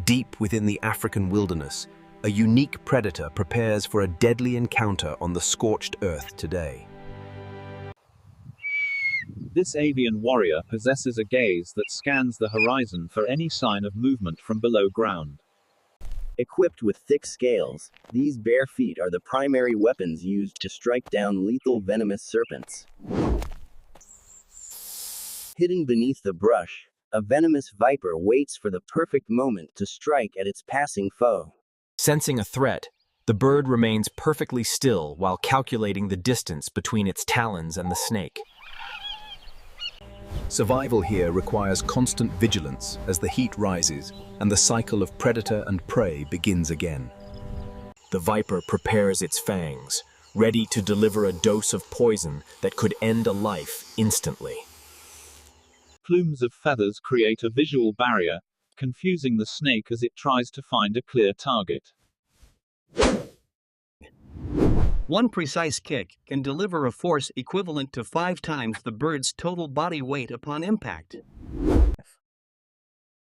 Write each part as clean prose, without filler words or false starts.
Deep within the African wilderness, a unique predator prepares for a deadly encounter on the scorched earth today. This avian warrior possesses a gaze that scans the horizon for any sign of movement from below ground. Equipped with thick scales, these bare feet are the primary weapons used to strike down lethal venomous serpents. Hidden beneath the brush, a venomous viper waits for the perfect moment to strike at its passing foe. Sensing a threat, the bird remains perfectly still while calculating the distance between its talons and the snake. Survival here requires constant vigilance as the heat rises and the cycle of predator and prey begins again. The viper prepares its fangs, ready to deliver a dose of poison that could end a life instantly. Plumes of feathers create a visual barrier, confusing the snake as it tries to find a clear target. One precise kick can deliver a force equivalent to 5 times the bird's total body weight upon impact.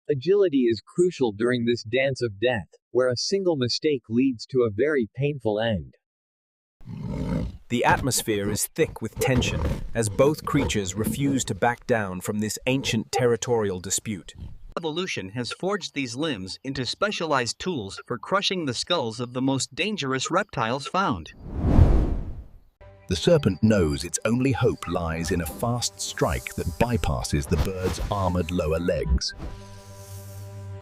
Agility is crucial during this dance of death, where a single mistake leads to a very painful end. The atmosphere is thick with tension as both creatures refuse to back down from this ancient territorial dispute. Evolution has forged these limbs into specialized tools for crushing the skulls of the most dangerous reptiles found. The serpent knows its only hope lies in a fast strike that bypasses the bird's armored lower legs.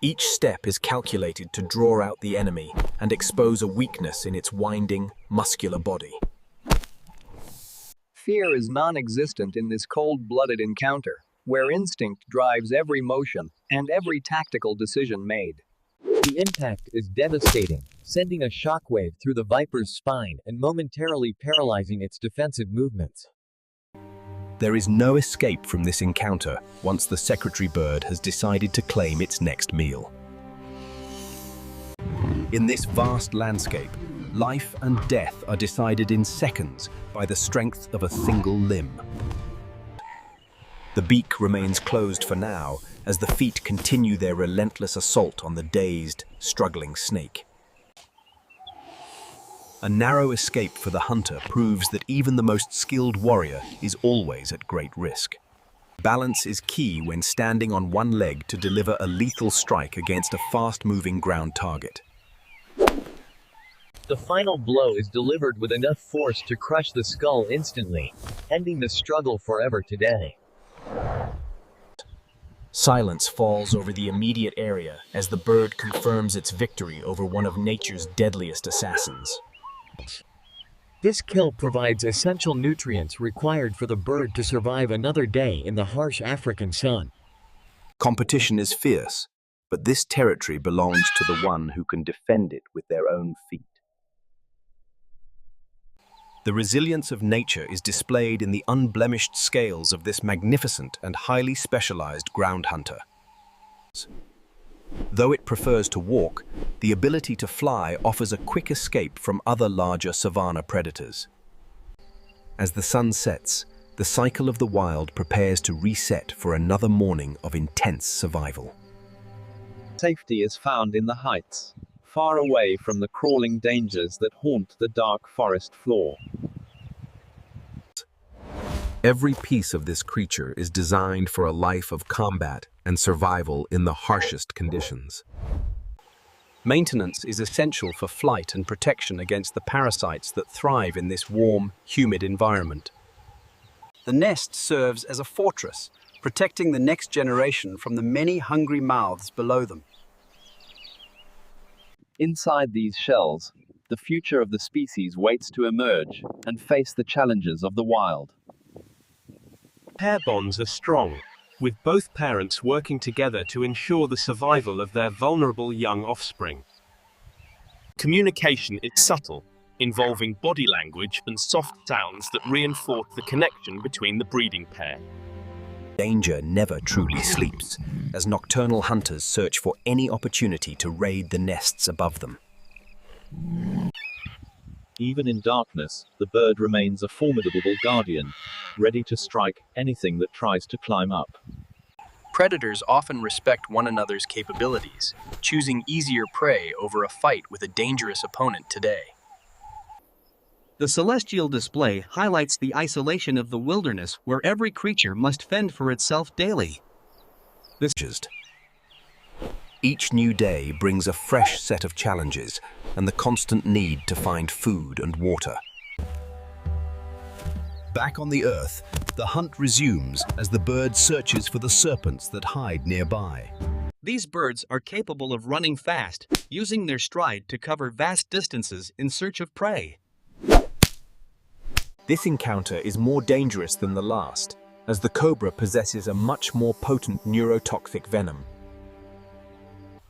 Each step is calculated to draw out the enemy and expose a weakness in its winding, muscular body. Fear is non-existent in this cold-blooded encounter, where instinct drives every motion and every tactical decision made. The impact is devastating, sending a shockwave through the viper's spine and momentarily paralyzing its defensive movements. There is no escape from this encounter once the secretary bird has decided to claim its next meal. In this vast landscape, life and death are decided in seconds by the strength of a single limb. The beak remains closed for now as the feet continue their relentless assault on the dazed, struggling snake. A narrow escape for the hunter proves that even the most skilled warrior is always at great risk. Balance is key when standing on one leg to deliver a lethal strike against a fast-moving ground target. The final blow is delivered with enough force to crush the skull instantly, ending the struggle forever today. Silence falls over the immediate area as the bird confirms its victory over one of nature's deadliest assassins. This kill provides essential nutrients required for the bird to survive another day in the harsh African sun. Competition is fierce, but this territory belongs to the one who can defend it with their own feet. The resilience of nature is displayed in the unblemished scales of this magnificent and highly specialized ground hunter. Though it prefers to walk, the ability to fly offers a quick escape from other larger savanna predators. As the sun sets, the cycle of the wild prepares to reset for another morning of intense survival. Safety is found in the heights, far away from the crawling dangers that haunt the dark forest floor. Every piece of this creature is designed for a life of combat and survival in the harshest conditions. Maintenance is essential for flight and protection against the parasites that thrive in this warm, humid environment. The nest serves as a fortress, protecting the next generation from the many hungry mouths below them. Inside these shells, the future of the species waits to emerge and face the challenges of the wild. Pair bonds are strong, with both parents working together to ensure the survival of their vulnerable young offspring. Communication is subtle, involving body language and soft sounds that reinforce the connection between the breeding pair. Danger never truly sleeps, as nocturnal hunters search for any opportunity to raid the nests above them. Even in darkness, the bird remains a formidable guardian, ready to strike anything that tries to climb up. Predators often respect one another's capabilities, choosing easier prey over a fight with a dangerous opponent today. The celestial display highlights the isolation of the wilderness where every creature must fend for itself daily. Each new day brings a fresh set of challenges and the constant need to find food and water. Back on the Earth, the hunt resumes as the bird searches for the serpents that hide nearby. These birds are capable of running fast, using their stride to cover vast distances in search of prey. This encounter is more dangerous than the last, as the cobra possesses a much more potent neurotoxic venom.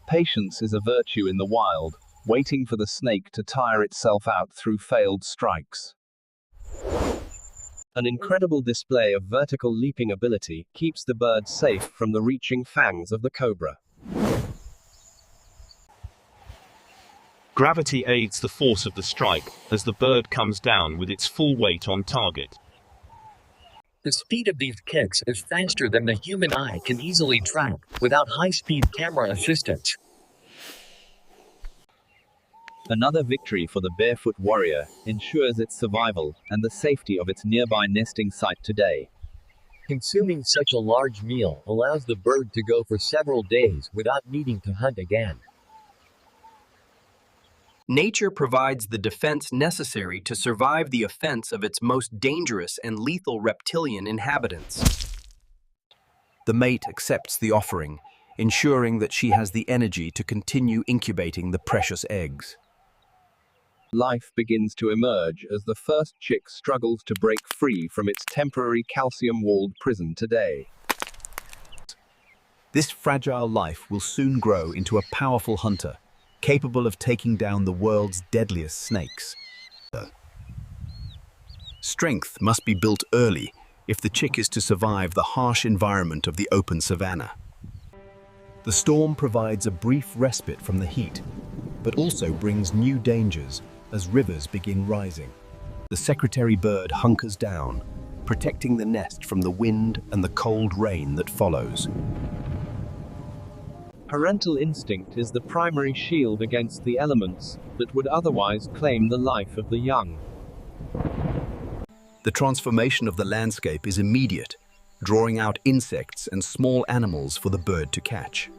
Patience is a virtue in the wild, waiting for the snake to tire itself out through failed strikes. An incredible display of vertical leaping ability keeps the bird safe from the reaching fangs of the cobra. Gravity aids the force of the strike as the bird comes down with its full weight on target. The speed of these kicks is faster than the human eye can easily track, without high-speed camera assistance. Another victory for the barefoot warrior ensures its survival and the safety of its nearby nesting site today. Consuming such a large meal allows the bird to go for several days without needing to hunt again. Nature provides the defense necessary to survive the offense of its most dangerous and lethal reptilian inhabitants. The mate accepts the offering, ensuring that she has the energy to continue incubating the precious eggs. Life begins to emerge as the first chick struggles to break free from its temporary calcium-walled prison today. This fragile life will soon grow into a powerful hunter, capable of taking down the world's deadliest snakes. Strength must be built early if the chick is to survive the harsh environment of the open savanna. The storm provides a brief respite from the heat, but also brings new dangers as rivers begin rising. The secretary bird hunkers down, protecting the nest from the wind and the cold rain that follows. Parental instinct is the primary shield against the elements that would otherwise claim the life of the young. The transformation of the landscape is immediate, drawing out insects and small animals for the bird to catch.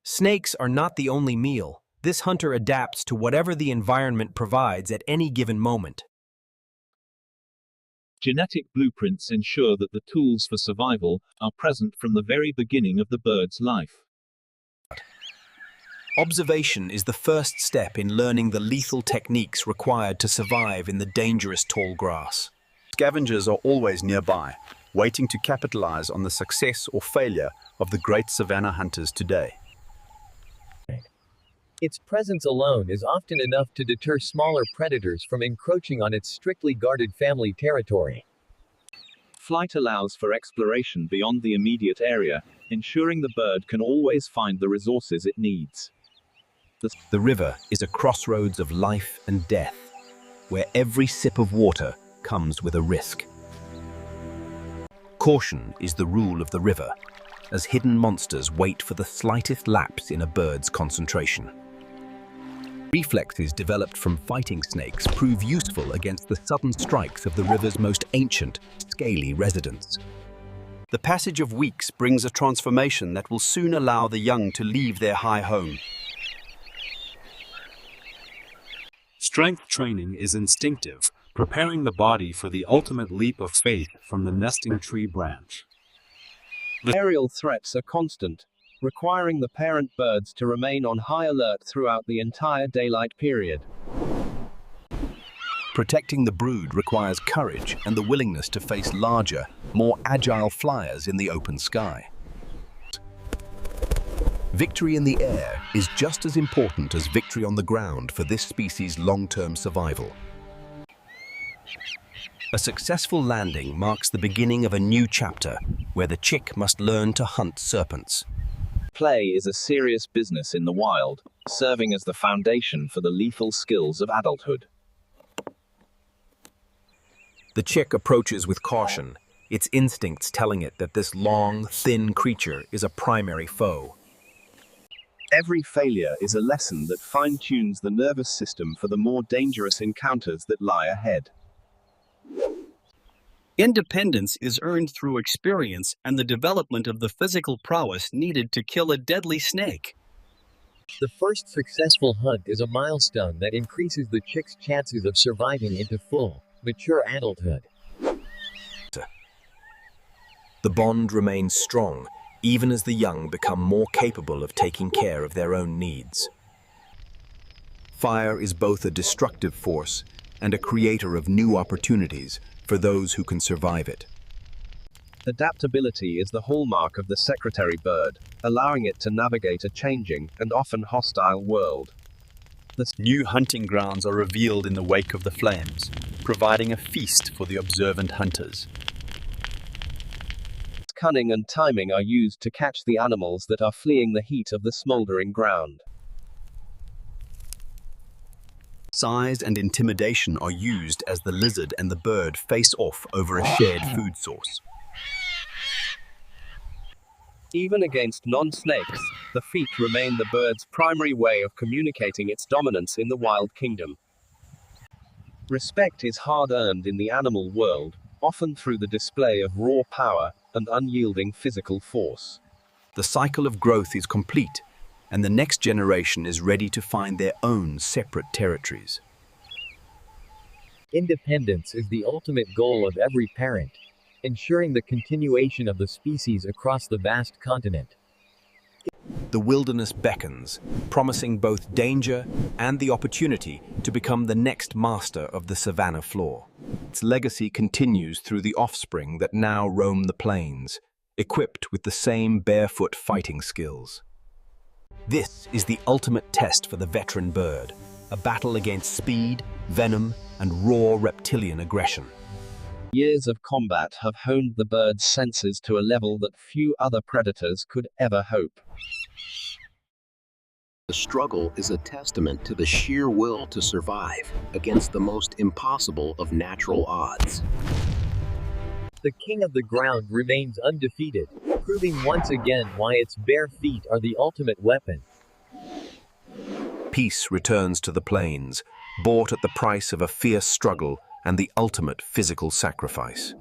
Snakes are not the only meal. This hunter adapts to whatever the environment provides at any given moment. Genetic blueprints ensure that the tools for survival are present from the very beginning of the bird's life. Observation is the first step in learning the lethal techniques required to survive in the dangerous tall grass. Scavengers are always nearby, waiting to capitalize on the success or failure of the great savanna hunters today. Its presence alone is often enough to deter smaller predators from encroaching on its strictly guarded family territory. Flight allows for exploration beyond the immediate area, ensuring the bird can always find the resources it needs. The river is a crossroads of life and death, where every sip of water comes with a risk. Caution is the rule of the river, as hidden monsters wait for the slightest lapse in a bird's concentration. Reflexes developed from fighting snakes prove useful against the sudden strikes of the river's most ancient, scaly residents. The passage of weeks brings a transformation that will soon allow the young to leave their high home. Strength training is instinctive, preparing the body for the ultimate leap of faith from the nesting tree branch. Aerial threats are constant, requiring the parent birds to remain on high alert throughout the entire daylight period. Protecting the brood requires courage and the willingness to face larger, more agile flyers in the open sky. Victory in the air is just as important as victory on the ground for this species' long-term survival. A successful landing marks the beginning of a new chapter, where the chick must learn to hunt serpents. Play is a serious business in the wild, serving as the foundation for the lethal skills of adulthood. The chick approaches with caution, its instincts telling it that this long, thin creature is a primary foe. Every failure is a lesson that fine-tunes the nervous system for the more dangerous encounters that lie ahead. Independence is earned through experience and the development of the physical prowess needed to kill a deadly snake. The first successful hunt is a milestone that increases the chick's chances of surviving into full, mature adulthood. The bond remains strong, even as the young become more capable of taking care of their own needs. Fire is both a destructive force and a creator of new opportunities for those who can survive it. Adaptability is the hallmark of the secretary bird, allowing it to navigate a changing and often hostile world. New hunting grounds are revealed in the wake of the flames, providing a feast for the observant hunters. Cunning and timing are used to catch the animals that are fleeing the heat of the smoldering ground. Size and intimidation are used as the lizard and the bird face off over a shared food source. Even against non-snakes, the feet remain the bird's primary way of communicating its dominance in the wild kingdom. Respect is hard-earned in the animal world, often through the display of raw power and unyielding physical force. The cycle of growth is complete, and the next generation is ready to find their own separate territories. Independence is the ultimate goal of every parent, ensuring the continuation of the species across the vast continent. The wilderness beckons, promising both danger and the opportunity to become the next master of the savanna floor. Its legacy continues through the offspring that now roam the plains, equipped with the same barefoot fighting skills. This is the ultimate test for the veteran bird, a battle against speed, venom, and raw reptilian aggression. Years of combat have honed the bird's senses to a level that few other predators could ever hope. The struggle is a testament to the sheer will to survive against the most impossible of natural odds. The king of the ground remains undefeated, proving once again why its bare feet are the ultimate weapon. Peace returns to the plains, bought at the price of a fierce struggle and the ultimate physical sacrifice.